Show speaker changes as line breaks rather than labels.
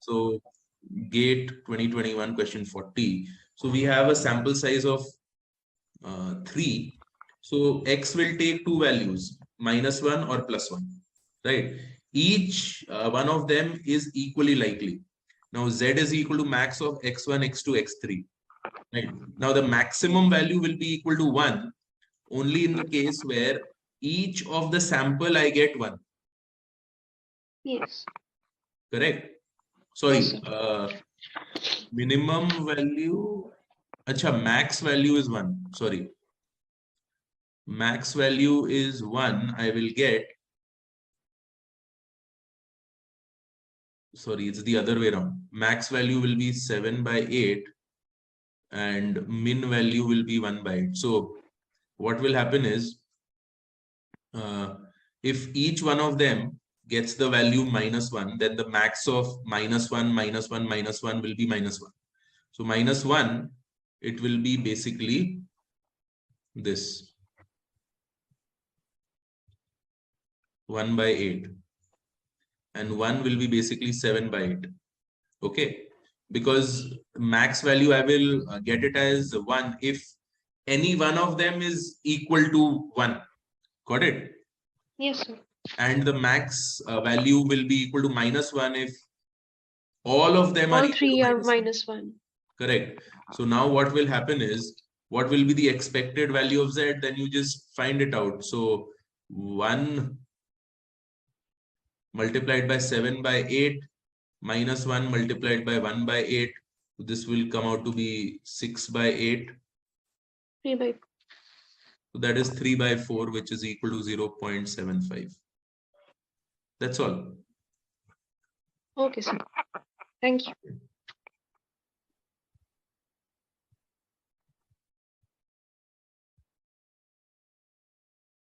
So GATE 2021 question 40. So we have a sample size of 3. So X will take two values, -1 or +1, right? Each one of them is equally likely. Now Z is equal to max of X1, X2, X3. Right. Now the maximum value will be equal to 1 only in the case where each of the sample I get 1.
Yes.
Correct? Sorry.
Yes,
Minimum value. Acha, max value is 1. Sorry. Max value is 1. I will get. Sorry, it's the other way around. Max value will be 7/8 and min value will be 1/8. So what will happen is if each one of them gets the value -1, then the max of -1, -1, -1 will be -1. So -1, it will be basically this 1/8. And 1 will be basically 7/8. Okay. Because max value, I will get it as 1 if any one of them is equal to 1. Got it?
Yes, sir.
And the max value will be equal to -1 if all of them are
All
equal
three
to
are
-1.
-1.
Correct. So now what will happen is, what will be the expected value of Z? Then you just find it out. So 1 multiplied by 7/8 -1 multiplied by 1/8. This will come out to be 6/8.
3/4.
So that is 3/4, which is equal to 0.75. That's all.
Okay, sir. Thank you.